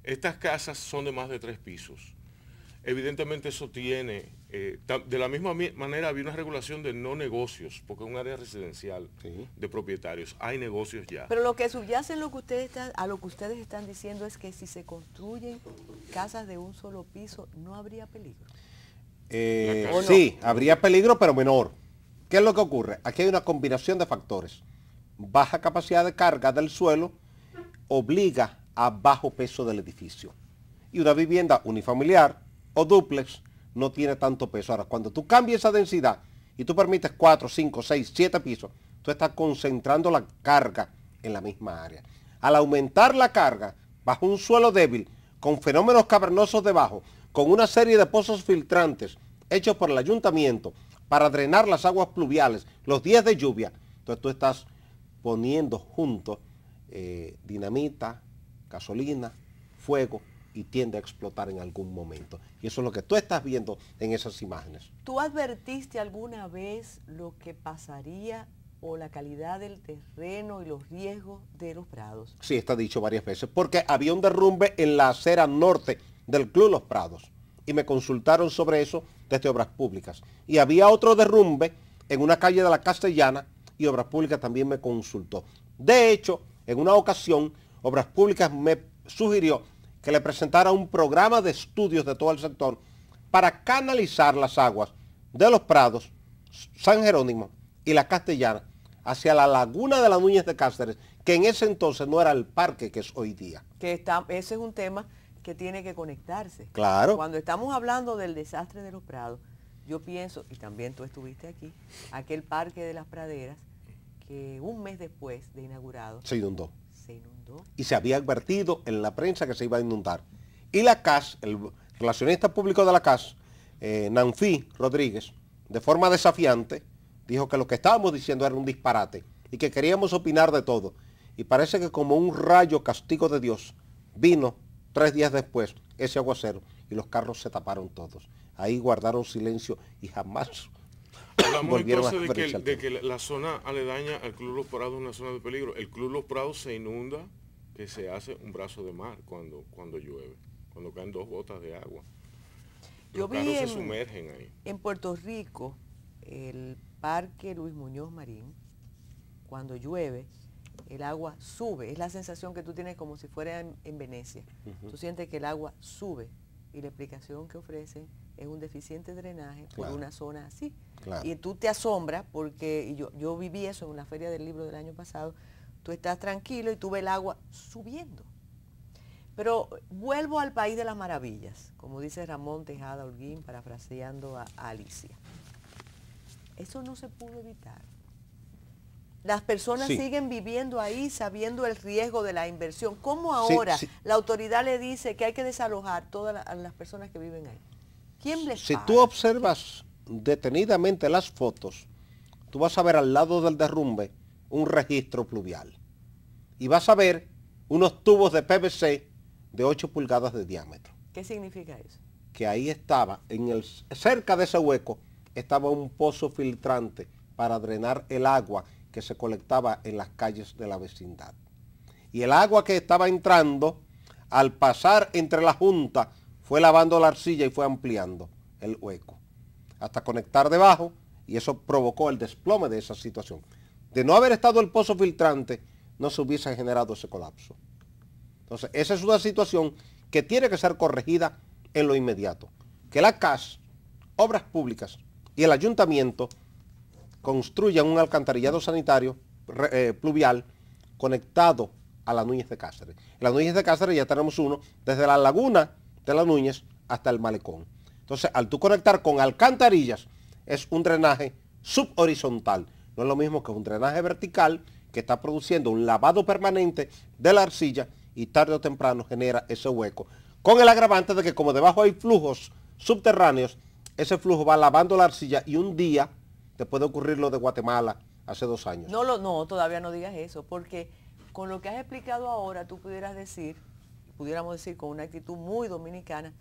Estas casas son de más de 3 pisos. Evidentemente eso tiene, de la misma manera había una regulación de no negocios, porque es un área residencial de propietarios, hay negocios ya. Pero lo que subyace en lo que a lo que ustedes están diciendo es que si se construyen casas de un solo piso, ¿no habría peligro? Sí, habría peligro, pero menor. ¿Qué es lo que ocurre? Aquí hay una combinación de factores. Baja capacidad de carga del suelo obliga a bajo peso del edificio. Y una vivienda unifamiliar o dúplex no tiene tanto peso. Ahora, cuando tú cambias esa densidad y tú permites 4, 5, 6, 7 pisos, tú estás concentrando la carga en la misma área. Al aumentar la carga bajo un suelo débil, con fenómenos cavernosos debajo, con una serie de pozos filtrantes hechos por el ayuntamiento para drenar las aguas pluviales los días de lluvia, entonces tú estás poniendo juntos dinamita, gasolina, fuego, y tiende a explotar en algún momento. Y eso es lo que tú estás viendo en esas imágenes. ¿Tú advertiste alguna vez lo que pasaría o la calidad del terreno y los riesgos de los prados? Sí, está dicho varias veces, porque había un derrumbe en la acera norte del Club Los Prados y me consultaron sobre eso desde Obras Públicas. Y había otro derrumbe en una calle de la Castellana y Obras Públicas también me consultó. De hecho, en una ocasión, Obras Públicas me sugirió que le presentara un programa de estudios de todo el sector para canalizar las aguas de Los Prados, San Jerónimo y la Castellana hacia la laguna de la Núñez de Cáceres, que en ese entonces no era el parque que es hoy día. Ese es un tema que tiene que conectarse. Claro. Cuando estamos hablando del desastre de Los Prados, yo pienso, y también tú estuviste aquí, aquel parque de las praderas, que un mes después de inaugurado se inundó. Se inundó. Y se había advertido en la prensa que se iba a inundar. Y la CAS, el relacionista público de la CAS, Nanfi Rodríguez, de forma desafiante, dijo que lo que estábamos diciendo era un disparate y que queríamos opinar de todo. Y parece que como un rayo castigo de Dios, vino 3 días después ese aguacero y los carros se taparon todos. Ahí guardaron silencio y jamás hablamos entonces de que la zona aledaña al Club Los Prados es una zona de peligro. El Club Los Prados se inunda, que se hace un brazo de mar cuando llueve, cuando caen 2 gotas de agua. Los carros se sumergen ahí. En Puerto Rico, el parque Luis Muñoz Marín, cuando llueve, el agua sube. Es la sensación que tú tienes como si fuera en Venecia. Tú sientes que el agua sube y la explicación que ofrecen es un deficiente drenaje por una zona así. Claro. Y tú te asombras porque yo viví eso en una feria del libro del año pasado. Tú estás tranquilo y tú ves el agua subiendo. Pero vuelvo al país de las maravillas, como dice Ramón Tejada Holguín, parafraseando a Alicia. Eso no se pudo evitar. Las personas siguen viviendo ahí sabiendo el riesgo de la inversión. ¿Cómo ahora la autoridad le dice que hay que desalojar todas las personas que viven ahí? ¿Quién les paga? Si tú observas detenidamente las fotos, tú vas a ver al lado del derrumbe un registro pluvial. Y vas a ver unos tubos de PVC de 8 pulgadas de diámetro. ¿Qué significa eso? Que ahí estaba, cerca de ese hueco, estaba un pozo filtrante para drenar el agua que se colectaba en las calles de la vecindad. Y el agua que estaba entrando, al pasar entre la junta, fue lavando la arcilla y fue ampliando el hueco, hasta conectar debajo, y eso provocó el desplome de esa situación. De no haber estado el pozo filtrante, no se hubiese generado ese colapso. Entonces, esa es una situación que tiene que ser corregida en lo inmediato. Que la CAS, Obras Públicas y el Ayuntamiento construyan un alcantarillado sanitario pluvial conectado a la Núñez de Cáceres. En la Núñez de Cáceres ya tenemos uno desde la laguna de la Núñez hasta el malecón. Entonces, al tú conectar con alcantarillas, es un drenaje subhorizontal. No es lo mismo que un drenaje vertical que está produciendo un lavado permanente de la arcilla y tarde o temprano genera ese hueco. Con el agravante de que como debajo hay flujos subterráneos, ese flujo va lavando la arcilla y un día te puede ocurrir lo de Guatemala hace 2 años. No, todavía no digas eso, porque con lo que has explicado ahora, tú pudiéramos decir con una actitud muy dominicana,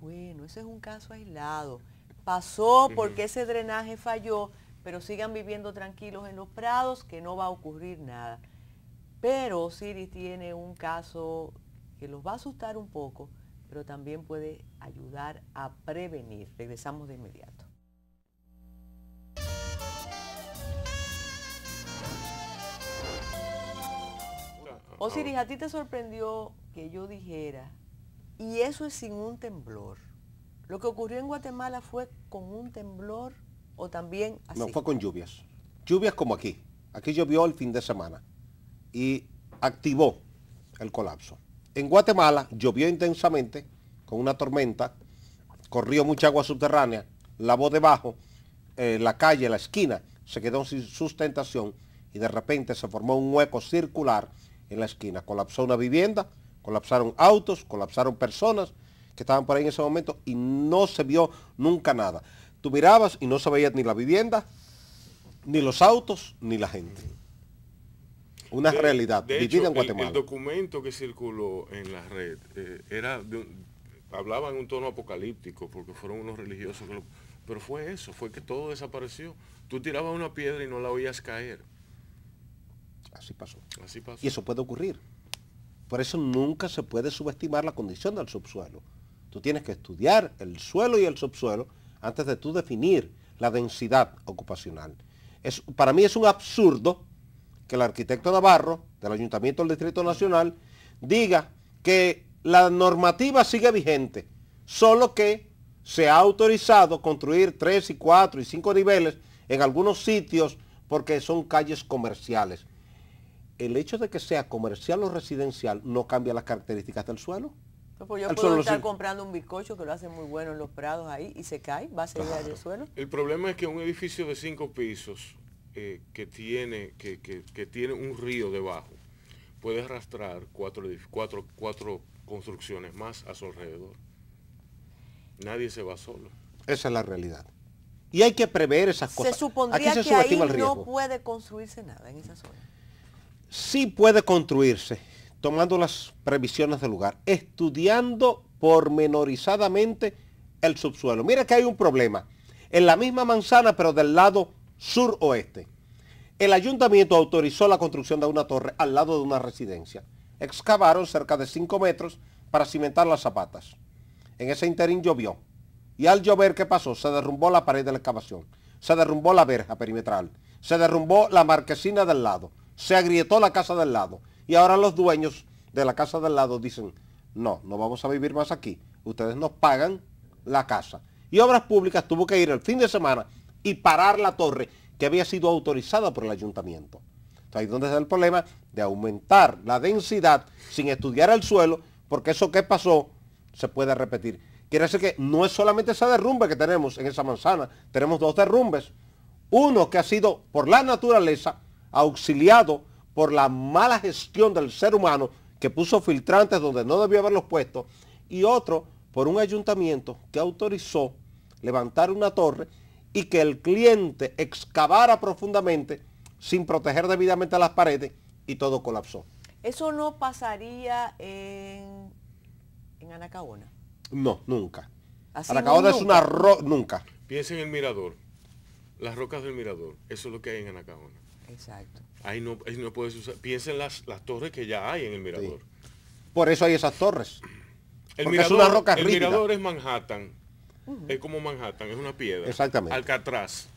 bueno, ese es un caso aislado, pasó porque ese drenaje falló, pero sigan viviendo tranquilos en los prados que no va a ocurrir nada. Pero Osiris tiene un caso que los va a asustar un poco, pero también puede ayudar a prevenir. Regresamos de inmediato. Osiris, ¿a ti te sorprendió que yo dijera, y eso es sin un temblor? ¿Lo que ocurrió en Guatemala fue con un temblor o también así? No, fue con lluvias. Lluvias como aquí. Aquí llovió el fin de semana y activó el colapso. En Guatemala llovió intensamente con una tormenta, corrió mucha agua subterránea, lavó debajo, la calle, la esquina, se quedó sin sustentación y de repente se formó un hueco circular en la esquina. Colapsó una vivienda, colapsaron autos, colapsaron personas que estaban por ahí en ese momento y no se vio nunca nada. Tú mirabas y no se veía ni la vivienda, ni los autos, ni la gente. Una realidad vivida en Guatemala. El documento que circuló en la red hablaba en un tono apocalíptico porque fueron unos religiosos pero fue eso, fue que todo desapareció. Tú tirabas una piedra y no la oías caer. Así pasó. Así pasó. Y eso puede ocurrir. Por eso nunca se puede subestimar la condición del subsuelo. Tú tienes que estudiar el suelo y el subsuelo antes de tú definir la densidad ocupacional. Para mí es un absurdo que el arquitecto Navarro, del Ayuntamiento del Distrito Nacional, diga que la normativa sigue vigente, solo que se ha autorizado construir 3 y 4 y 5 niveles en algunos sitios porque son calles comerciales. El hecho de que sea comercial o residencial no cambia las características del suelo. Pues yo puedo estar comprando un bizcocho que lo hace muy bueno en los prados ahí y se cae, va a seguir al suelo. El problema es que un edificio de 5 pisos que tiene un río debajo puede arrastrar cuatro construcciones más a su alrededor. Nadie se va solo. Esa es la realidad. Y hay que prever esas cosas. Se supondría que ahí no puede construirse nada en esa zona. Sí puede construirse, tomando las previsiones del lugar, estudiando pormenorizadamente el subsuelo. Mira que hay un problema. En la misma manzana, pero del lado sur-oeste, el ayuntamiento autorizó la construcción de una torre al lado de una residencia. Excavaron cerca de 5 metros para cimentar las zapatas. En ese interín llovió. Y al llover, ¿qué pasó? Se derrumbó la pared de la excavación. Se derrumbó la verja perimetral. Se derrumbó la marquesina del lado. Se agrietó la casa del lado. Y ahora los dueños de la casa del lado dicen, no vamos a vivir más aquí. Ustedes nos pagan la casa. Y Obras Públicas tuvo que ir el fin de semana y parar la torre que había sido autorizada por el ayuntamiento. Entonces ahí es donde está el problema de aumentar la densidad sin estudiar el suelo, porque eso que pasó se puede repetir. Quiere decir que no es solamente ese derrumbe que tenemos en esa manzana, tenemos 2 derrumbes. Uno que ha sido por la naturaleza, auxiliado por la mala gestión del ser humano que puso filtrantes donde no debió haberlos puesto, y otro por un ayuntamiento que autorizó levantar una torre y que el cliente excavara profundamente sin proteger debidamente las paredes y todo colapsó. ¿Eso no pasaría en Anacaona? No, nunca. Anacaona es una roca, nunca. Piensa en el mirador, las rocas del mirador, eso es lo que hay en Anacaona. Exacto. Ahí no puedes usar. Piensa en las torres que ya hay en el mirador. Sí. Por eso hay esas torres. El mirador es Manhattan. Es como Manhattan, es una piedra. Exactamente. Alcatraz.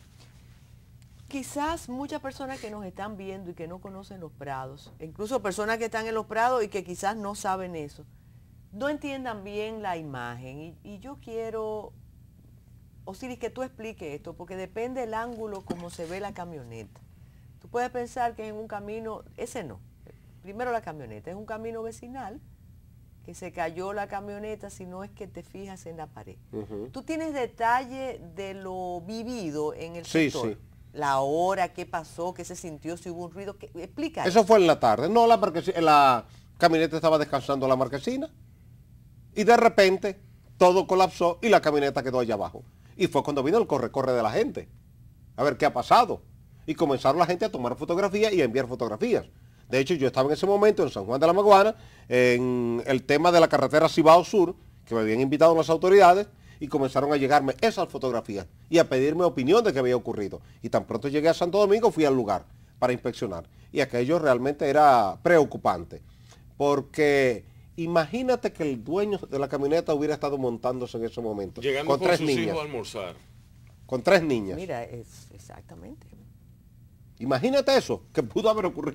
Quizás muchas personas que nos están viendo y que no conocen los prados, incluso personas que están en los prados y que quizás no saben eso, no entiendan bien la imagen. Y yo quiero, Osiris, que tú expliques esto, porque depende del ángulo como se ve la camioneta. Tú puedes pensar que en un camino, ese no, primero la camioneta, es un camino vecinal, que se cayó la camioneta, si no es que te fijas en la pared. ¿Tú tienes detalle de lo vivido en el sector? Sí. La hora, qué pasó, qué se sintió, si hubo un ruido, explica. Eso fue en la tarde, no, la camioneta estaba descansando la marquesina y de repente todo colapsó y la camioneta quedó allá abajo. Y fue cuando vino el corre-corre de la gente, a ver qué ha pasado. Y comenzaron la gente a tomar fotografías y a enviar fotografías. De hecho, yo estaba en ese momento en San Juan de la Maguana, en el tema de la carretera Cibao Sur, que me habían invitado las autoridades, y comenzaron a llegarme esas fotografías y a pedirme opinión de qué había ocurrido. Y tan pronto llegué a Santo Domingo, fui al lugar para inspeccionar. Y aquello realmente era preocupante, porque Imagínate que el dueño de la camioneta hubiera estado montándose en ese momento. Llegando con 3 sus niñas. Hijos a almorzar. Con 3 niñas. Mira, exactamente. Imagínate eso, que pudo haber ocurrido.